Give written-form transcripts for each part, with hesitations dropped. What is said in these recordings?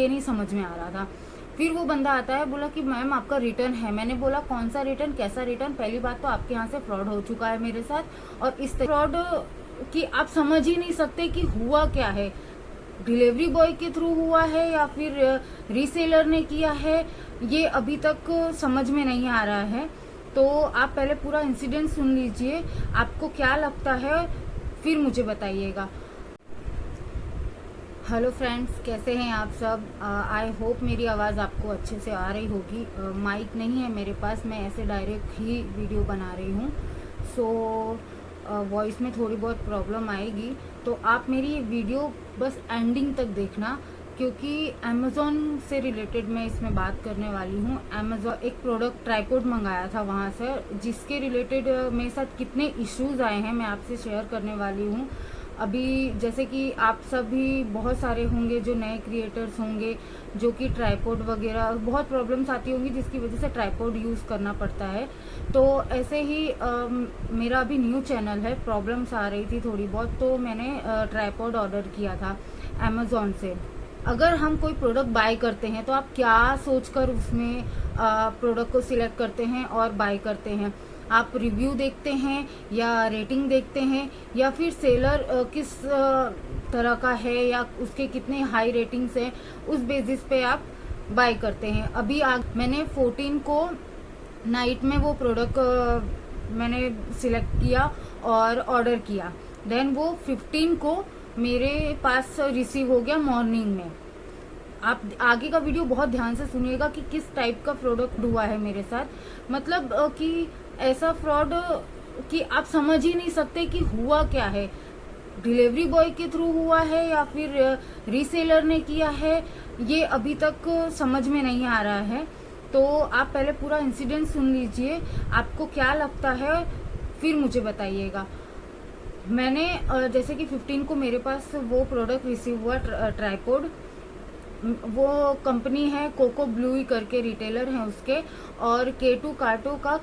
ये नहीं समझ में आ रहा था। फिर वो बंदा आता है, बोला कि मैम आपका रिटर्न है। मैंने बोला कौन सा रिटर्न, कैसा रिटर्न? पहली बात तो आपके यहाँ से फ्रॉड हो चुका है मेरे साथ, और इस फ्रॉड कि आप समझ ही नहीं सकते कि हुआ क्या है, डिलीवरी बॉय के थ्रू हुआ है या फिर रीसेलर ने किया है, ये अभी तक समझ में नहीं आ रहा है। तो आप पहले पूरा इंसिडेंट सुन लीजिए, आपको क्या लगता है फिर मुझे बताइएगा। हेलो फ्रेंड्स, कैसे हैं आप सब? आई होप मेरी आवाज़ आपको अच्छे से आ रही होगी। माइक नहीं है मेरे पास, मैं ऐसे डायरेक्ट ही वीडियो बना रही हूँ, सो वॉइस में थोड़ी बहुत प्रॉब्लम आएगी। तो आप मेरी ये वीडियो बस एंडिंग तक देखना, क्योंकि अमेज़ॉन से रिलेटेड मैं इसमें बात करने वाली हूँ। अमेज़ॉन एक प्रोडक्ट ट्राइपॉड मंगाया था वहाँ से, जिसके रिलेटेड मेरे साथ कितने इश्यूज आए हैं मैं आपसे शेयर करने वाली हूँ। अभी जैसे कि आप सभी बहुत सारे होंगे जो नए क्रिएटर्स होंगे, जो कि ट्राइपॉड वगैरह बहुत प्रॉब्लम्स आती होंगी, जिसकी वजह से ट्राइपॉड यूज़ करना पड़ता है। तो ऐसे ही मेरा अभी न्यू चैनल है, प्रॉब्लम्स आ रही थी थोड़ी बहुत, तो मैंने ट्राइपॉड ऑर्डर किया था अमेज़ॉन से। अगर हम कोई प्रोडक्ट बाय करते हैं तो आप क्या सोचकर उसमें प्रोडक्ट को सिलेक्ट करते हैं और बाय करते हैं? आप रिव्यू देखते हैं या रेटिंग देखते हैं, या फिर सेलर किस तरह का है या उसके कितने हाई रेटिंग्स हैं, उस बेसिस पे आप बाय करते हैं। अभी मैंने 14 को नाइट में वो प्रोडक्ट मैंने सिलेक्ट किया और ऑर्डर किया, देन वो 15 को मेरे पास रिसीव हो गया मॉर्निंग में। आप आगे का वीडियो बहुत ध्यान से सुनिएगा कि किस टाइप का प्रोडक्ट हुआ है मेरे साथ। मतलब कि ऐसा फ्रॉड कि आप समझ ही नहीं सकते कि हुआ क्या है, डिलीवरी बॉय के थ्रू हुआ है या फिर रीसेलर ने किया है, ये अभी तक समझ में नहीं आ रहा है। तो आप पहले पूरा इंसिडेंट सुन लीजिए, आपको क्या लगता है फिर मुझे बताइएगा। मैंने जैसे कि 15 को मेरे पास वो प्रोडक्ट रिसीव हुआ, ट्राइपॉड। वो कंपनी है कोको ब्लू करके, रिटेलर है उसके, और K2 कार्टो का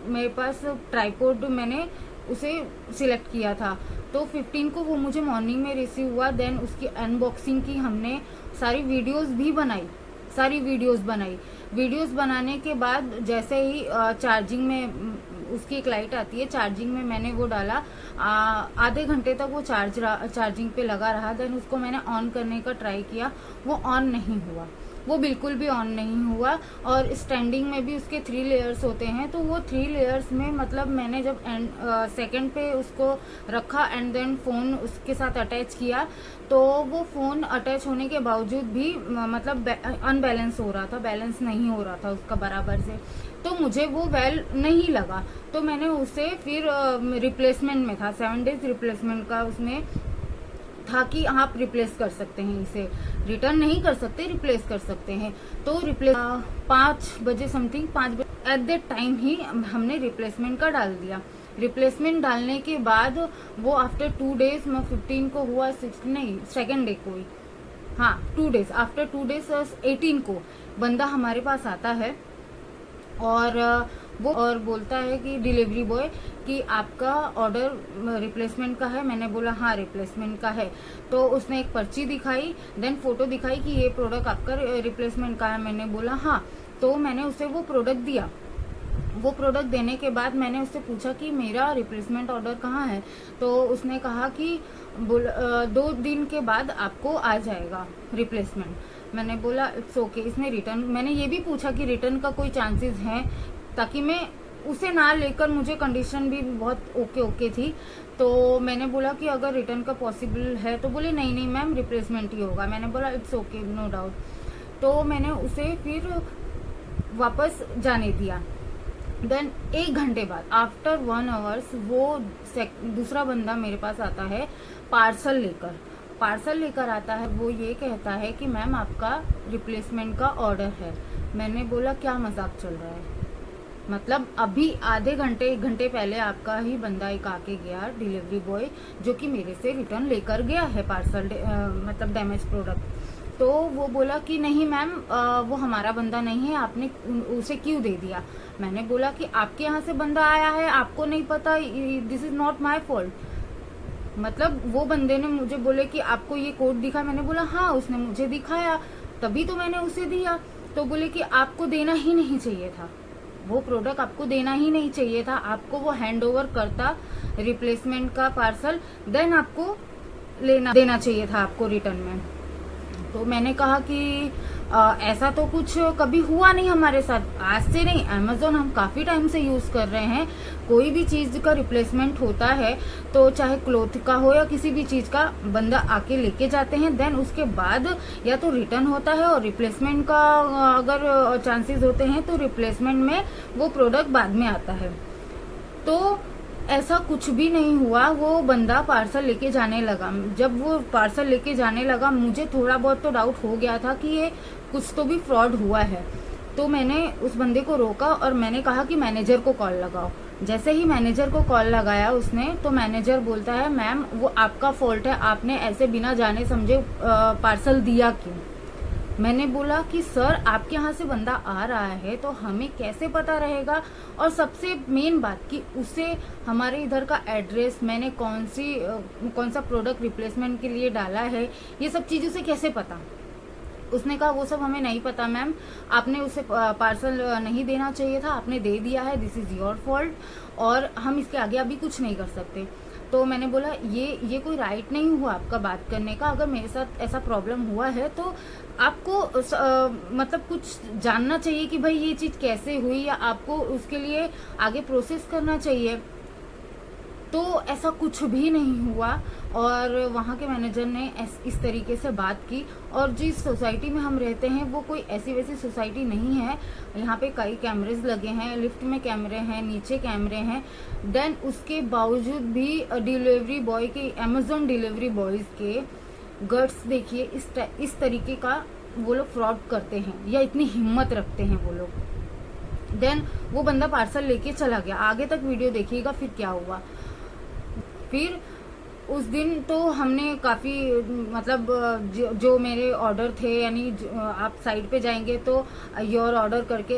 मेरे पास ट्राइपॉड मैंने उसे सिलेक्ट किया था। तो 15 को वो मुझे मॉर्निंग में रिसीव हुआ, देन उसकी अनबॉक्सिंग की हमने, सारी वीडियोस बनाई। वीडियोस बनाने के बाद जैसे ही चार्जिंग में उसकी एक लाइट आती है, चार्जिंग में मैंने वो डाला, आधे घंटे तक वो चार्जिंग पे लगा रहा। देन उसको मैंने ऑन करने का ट्राई किया, वो ऑन नहीं हुआ, वो बिल्कुल भी ऑन नहीं हुआ। और स्टैंडिंग में भी उसके 3 लेयर्स होते हैं, तो वो 3 लेयर्स में मतलब मैंने जब सेकंड पे उसको रखा एंड देन फोन उसके साथ अटैच किया, तो वो फोन अटैच होने के बावजूद भी मतलब अनबैलेंस हो रहा था, बैलेंस नहीं हो रहा था उसका बराबर से। तो मुझे वो वेल नहीं लगा, तो मैंने उसे फिर रिप्लेसमेंट में था, 7 डेज रिप्लेसमेंट का उसमें था कि आप रिप्लेस कर सकते हैं, इसे रिटर्न नहीं कर सकते, रिप्लेस कर सकते हैं। तो रिप्लेस 5 बजे समथिंग, 5 बजे एट दैट टाइम ही हमने रिप्लेसमेंट का डाल दिया। रिप्लेसमेंट डालने के बाद वो आफ्टर 2 डेज, मैं 15 को हुआ, 16 नहीं, सेकेंड डे को ही, हाँ 2 डेज, आफ्टर 2 डेज 18 को बंदा हमारे पास आता है और वो और बोलता है कि डिलीवरी बॉय कि आपका ऑर्डर रिप्लेसमेंट का है। मैंने बोला हाँ रिप्लेसमेंट का है। तो उसने एक पर्ची दिखाई, देन फोटो दिखाई कि ये प्रोडक्ट आपका रिप्लेसमेंट का है। मैंने बोला हाँ, तो मैंने उसे वो प्रोडक्ट दिया। वो प्रोडक्ट देने के बाद मैंने उससे पूछा कि मेरा रिप्लेसमेंट ऑर्डर कहाँ है, तो उसने कहा कि 2 दिन के बाद आपको आ जाएगा रिप्लेसमेंट। मैंने बोला इट्स ओके। इसने रिटर्न, मैंने ये भी पूछा कि रिटर्न का कोई चांसेस हैं, ताकि मैं उसे ना लेकर, मुझे कंडीशन भी बहुत ओके थी। तो मैंने बोला कि अगर रिटर्न का पॉसिबल है, तो बोले नहीं मैम रिप्लेसमेंट ही होगा। मैंने बोला इट्स ओके, नो डाउट। तो मैंने उसे फिर वापस जाने दिया। देन 1 घंटे बाद, आफ्टर 1 आवर्स, वो दूसरा बंदा मेरे पास आता है पार्सल लेकर आता है। वो ये कहता है कि मैम आपका रिप्लेसमेंट का ऑर्डर है। मैंने बोला क्या मजाक चल रहा है, मतलब अभी आधे घंटे 1 घंटे पहले आपका ही बंदा एक आके गया, डिलीवरी बॉय, जो कि मेरे से रिटर्न लेकर गया है पार्सल, मतलब डैमेज प्रोडक्ट। तो वो बोला कि नहीं मैम, वो हमारा बंदा नहीं है, आपने उसे क्यों दे दिया। मैंने बोला कि आपके यहाँ से बंदा आया है, आपको नहीं पता, this is not my fault. मतलब वो बंदे ने मुझे बोले कि आपको ये कोड दिखा। मैंने बोला हाँ, उसने मुझे दिखाया। तभी तो मैंने उसे दिया। तो बोले कि आपको देना ही नहीं चाहिए था, वो प्रोडक्ट आपको देना ही नहीं चाहिए था, आपको वो हैंड ओवर करता रिप्लेसमेंट का पार्सल, देन आपको देना चाहिए था आपको रिटर्न में। तो मैंने कहा कि ऐसा तो कुछ कभी हुआ नहीं हमारे साथ, आज से नहीं, अमेजोन हम काफी टाइम से यूज कर रहे हैं। कोई भी चीज का रिप्लेसमेंट होता है तो चाहे क्लोथ का हो या किसी भी चीज का, बंदा आके लेके जाते हैं, देन उसके बाद या तो रिटर्न होता है, और रिप्लेसमेंट का अगर चांसेस होते हैं तो रिप्लेसमेंट में वो प्रोडक्ट बाद में आता है। तो ऐसा कुछ भी नहीं हुआ, वो बंदा पार्सल लेके जाने लगा। जब वो पार्सल लेके जाने लगा, मुझे थोड़ा बहुत तो डाउट हो गया था कि ये कुछ तो भी फ्रॉड हुआ है। तो मैंने उस बंदे को रोका और मैंने कहा कि मैनेजर को कॉल लगाओ। जैसे ही मैनेजर को कॉल लगाया उसने, तो मैनेजर बोलता है मैम वो आपका फॉल्ट है, आपने ऐसे बिना जाने समझे पार्सल दिया क्यों। मैंने बोला कि सर आपके यहाँ से बंदा आ रहा है तो हमें कैसे पता रहेगा, और सबसे मेन बात कि उसे हमारे इधर का एड्रेस, मैंने कौन सा प्रोडक्ट रिप्लेसमेंट के लिए डाला है, ये सब चीज उसे कैसे पता। उसने कहा वो सब हमें नहीं पता मैम, आपने उसे पार्सल नहीं देना चाहिए था, आपने दे दिया है, दिस इज योर फॉल्ट, और हम इसके आगे अभी कुछ नहीं कर सकते। तो मैंने बोला ये कोई राइट नहीं हुआ आपका बात करने का, अगर मेरे साथ ऐसा प्रॉब्लम हुआ है तो आपको मतलब कुछ जानना चाहिए कि भाई ये चीज कैसे हुई, या आपको उसके लिए आगे प्रोसेस करना चाहिए। तो ऐसा कुछ भी नहीं हुआ, और वहाँ के मैनेजर ने इस तरीके से बात की। और जिस सोसाइटी में हम रहते हैं वो कोई ऐसी वैसी सोसाइटी नहीं है, यहाँ पे कई कैमरेज लगे हैं, लिफ्ट में कैमरे हैं, नीचे कैमरे हैं, देन उसके बावजूद भी डिलीवरी बॉय के, अमेजोन डिलीवरी बॉयज के गट्स देखिए, इस तरीके का वो लोग फ्रॉड करते हैं, या इतनी हिम्मत रखते हैं वो लोग। देन वो बंदा पार्सल लेके चला गया। आगे तक वीडियो देखिएगा फिर क्या हुआ। फिर उस दिन तो हमने काफी मतलब जो मेरे ऑर्डर थे, यानी आप साइट पे जाएंगे तो योर ऑर्डर करके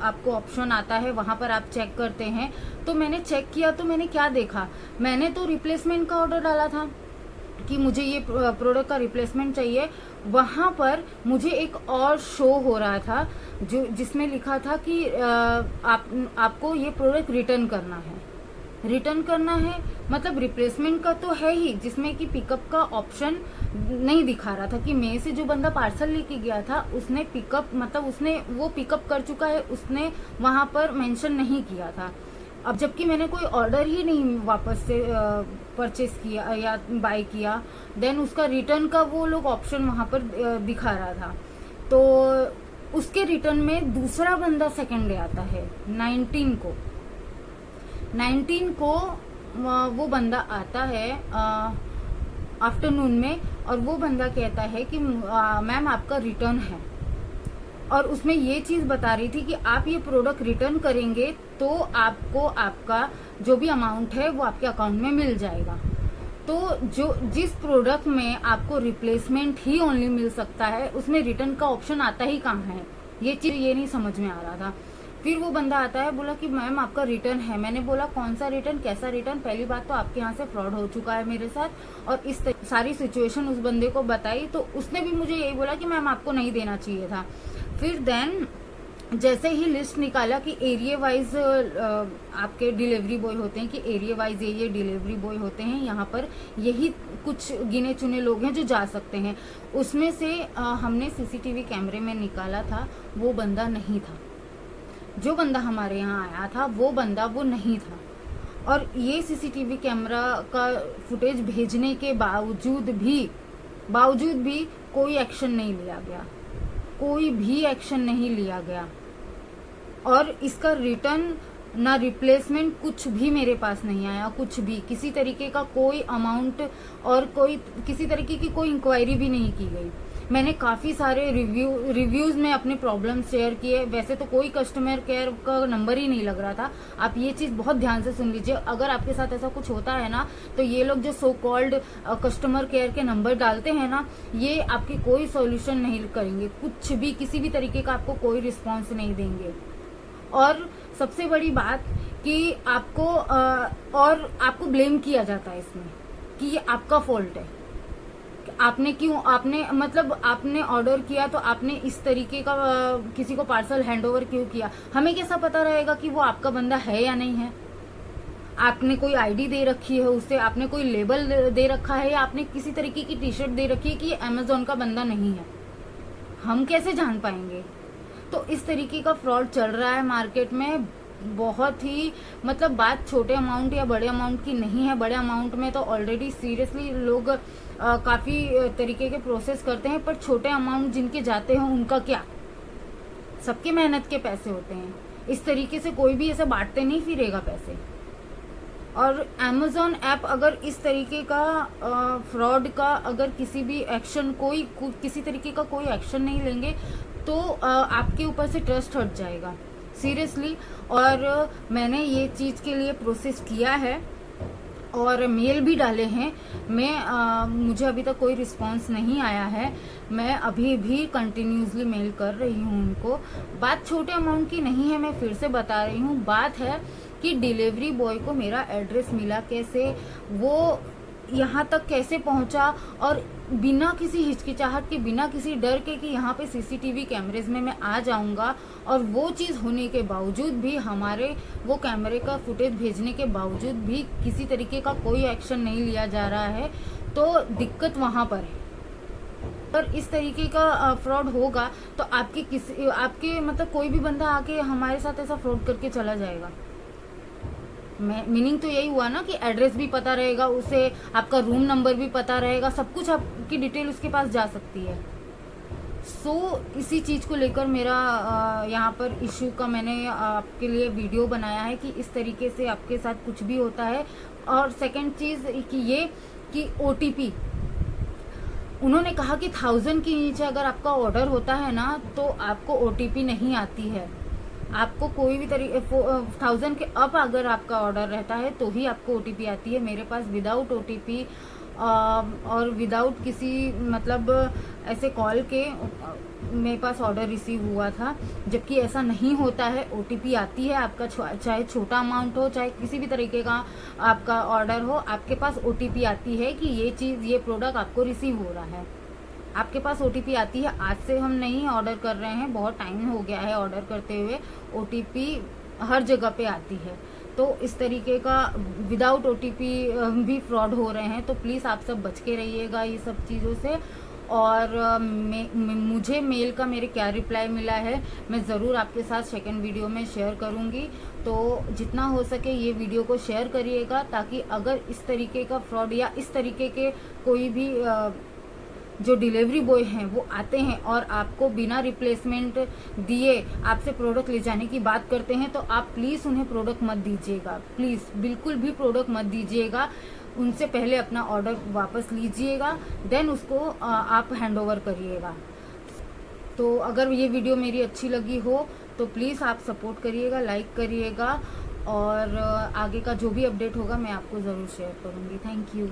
आपको ऑप्शन आता है, वहां पर आप चेक करते हैं। तो मैंने चेक किया तो मैंने क्या देखा, मैंने तो रिप्लेसमेंट का ऑर्डर डाला था कि मुझे ये प्रोडक्ट का रिप्लेसमेंट चाहिए। वहां पर मुझे एक और शो हो रहा था जिसमें लिखा था कि आपको ये प्रोडक्ट रिटर्न करना है। रिटर्न करना है मतलब रिप्लेसमेंट का तो है ही, जिसमें कि पिकअप का ऑप्शन नहीं दिखा रहा था कि मेरे से जो बंदा पार्सल लेके गया था उसने पिकअप, मतलब उसने वो पिकअप कर चुका है, उसने वहां पर मेंशन नहीं किया था। अब जबकि मैंने कोई ऑर्डर ही नहीं वापस से परचेस किया या बाय किया, देन उसका रिटर्न का वो लोग ऑप्शन वहां पर दिखा रहा था। तो उसके रिटर्न में दूसरा बंदा सेकंड डे आता है 19 को वो बंदा आता है आफ्टरनून में, और वो बंदा कहता है कि मैम आपका रिटर्न है, और उसमें ये चीज बता रही थी कि आप ये प्रोडक्ट रिटर्न करेंगे तो आपको आपका जो भी अमाउंट है वो आपके अकाउंट में मिल जाएगा। तो जिस प्रोडक्ट में आपको रिप्लेसमेंट ही ओनली मिल सकता है उसमें रिटर्न का ऑप्शन आता ही कहाँ है, ये चीज ये नहीं समझ में आ रहा था। फिर वो बंदा आता है, बोला कि मैम आपका रिटर्न है। मैंने बोला कौन सा रिटर्न, कैसा रिटर्न, पहली बात तो आपके यहाँ से फ्रॉड हो चुका है मेरे साथ, और इस सारी सिचुएशन उस बंदे को बताई। तो उसने भी मुझे यही बोला कि मैम आपको नहीं देना चाहिए था। फिर देन जैसे ही लिस्ट निकाला कि एरिया वाइज आपके डिलीवरी बॉय होते हैं, कि एरिया वाइज ये डिलीवरी बॉय होते हैं, यहाँ पर यही कुछ गिने चुने लोग हैं जो जा सकते हैं। उसमें से हमने सीसीटीवी कैमरे में निकाला था, वो बंदा नहीं था। जो बंदा हमारे यहाँ आया था वो बंदा वो नहीं था। और ये सीसीटीवी कैमरा का फुटेज भेजने के बावजूद भी कोई एक्शन नहीं लिया गया, कोई भी एक्शन नहीं लिया गया। और इसका रिटर्न ना रिप्लेसमेंट कुछ भी मेरे पास नहीं आया, कुछ भी, किसी तरीके का कोई अमाउंट और कोई किसी तरीके की कोई इंक्वायरी भी नहीं की गई। मैंने काफी सारे रिव्यूज में अपने प्रॉब्लम शेयर किए। वैसे तो कोई कस्टमर केयर का नंबर ही नहीं लग रहा था। आप ये चीज बहुत ध्यान से सुन लीजिए, अगर आपके साथ ऐसा कुछ होता है ना, तो ये लोग जो सो कॉल्ड कस्टमर केयर के नंबर डालते हैं ना, ये आपकी कोई सॉल्यूशन नहीं करेंगे, कुछ भी, किसी भी तरीके का आपको कोई रिस्पॉन्स नहीं देंगे। और सबसे बड़ी बात कि आपको ब्लेम किया जाता है इसमें कि ये आपका फॉल्ट है, आपने क्यों, आपने मतलब आपने ऑर्डर किया तो आपने इस तरीके का किसी को पार्सल हैंड ओवर क्यों किया? हमें कैसा पता रहेगा कि वो आपका बंदा है या नहीं है? आपने कोई आईडी दे रखी है उसे, आपने कोई लेबल दे रखा है, या आपने किसी तरीके की टी शर्ट दे रखी है कि ये अमेजोन का बंदा नहीं है, हम कैसे जान पाएंगे? तो इस तरीके का फ्रॉड चल रहा है मार्केट में। बहुत ही मतलब बात छोटे अमाउंट या बड़े अमाउंट की नहीं है। बड़े अमाउंट में तो ऑलरेडी सीरियसली लोग काफी तरीके के प्रोसेस करते हैं, पर छोटे अमाउंट जिनके जाते हैं उनका क्या? सबके मेहनत के पैसे होते हैं, इस तरीके से कोई भी ऐसे बांटते नहीं फिरेगा पैसे। और अमेजोन ऐप अगर इस तरीके का फ्रॉड का अगर किसी भी एक्शन किसी तरीके का कोई एक्शन नहीं लेंगे तो आपके ऊपर से ट्रस्ट हट जाएगा सीरियसली। और मैंने ये चीज के लिए प्रोसेस किया है और मेल भी डाले हैं। मुझे अभी तक कोई रिस्पांस नहीं आया है। मैं अभी भी कंटिन्यूसली मेल कर रही हूँ उनको। बात छोटे अमाउंट की नहीं है, मैं फिर से बता रही हूँ। बात है कि डिलीवरी बॉय को मेरा एड्रेस मिला कैसे, वो यहाँ तक कैसे पहुंचा, और बिना किसी हिचकिचाहट के, बिना किसी डर के कि यहाँ पे सीसीटीवी कैमरेज में मैं आ जाऊंगा, और वो चीज होने के बावजूद भी, हमारे वो कैमरे का फुटेज भेजने के बावजूद भी किसी तरीके का कोई एक्शन नहीं लिया जा रहा है, तो दिक्कत वहां पर है। पर इस तरीके का फ्रॉड होगा तो आपके मतलब कोई भी बंदा आके हमारे साथ ऐसा फ्रॉड करके चला जाएगा। मीनिंग तो यही हुआ ना कि एड्रेस भी पता रहेगा उसे, आपका रूम नंबर भी पता रहेगा, सब कुछ आपकी डिटेल उसके पास जा सकती है। इसी चीज को लेकर मेरा यहाँ पर इश्यू का मैंने आपके लिए वीडियो बनाया है कि इस तरीके से आपके साथ कुछ भी होता है। और सेकंड चीज कि OTP, उन्होंने कहा कि 1000 के नीचे अगर आपका ऑर्डर होता है ना तो आपको OTP नहीं आती है। आपको कोई भी तरीके 1000 के अप अगर आपका ऑर्डर रहता है तो ही आपको OTP आती है। मेरे पास विदाउट OTP और विदाउट किसी मतलब ऐसे कॉल के मेरे पास ऑर्डर रिसीव हुआ था, जबकि ऐसा नहीं होता है। OTP आती है आपका, चाहे छोटा अमाउंट हो, चाहे किसी भी तरीके का आपका ऑर्डर हो, आपके पास OTP आती है कि ये प्रोडक्ट आपको रिसीव हो रहा है। आपके पास OTP आती है। आज से हम नहीं ऑर्डर कर रहे हैं, बहुत टाइम हो गया है ऑर्डर करते हुए। OTP हर जगह पे आती है। तो इस तरीके का विदाउट OTP भी फ्रॉड हो रहे हैं, तो प्लीज़ आप सब बच के रहिएगा ये सब चीज़ों से। और मुझे मेल का मेरे क्या रिप्लाई मिला है मैं ज़रूर आपके साथ सेकंड वीडियो में शेयर करूंगी। तो जितना हो सके ये वीडियो को शेयर करिएगा, ताकि अगर इस तरीके का फ्रॉड या इस तरीके के कोई भी जो डिलीवरी बॉय हैं वो आते हैं और आपको बिना रिप्लेसमेंट दिए आपसे प्रोडक्ट ले जाने की बात करते हैं, तो आप प्लीज़ उन्हें प्रोडक्ट मत दीजिएगा। प्लीज़ बिल्कुल भी प्रोडक्ट मत दीजिएगा। उनसे पहले अपना ऑर्डर वापस लीजिएगा, देन उसको आप हैंड ओवर करिएगा। तो अगर ये वीडियो मेरी अच्छी लगी हो तो प्लीज़ आप सपोर्ट करिएगा, लाइक करिएगा, और आगे का जो भी अपडेट होगा मैं आपको ज़रूर शेयर करूँगी। Thank you.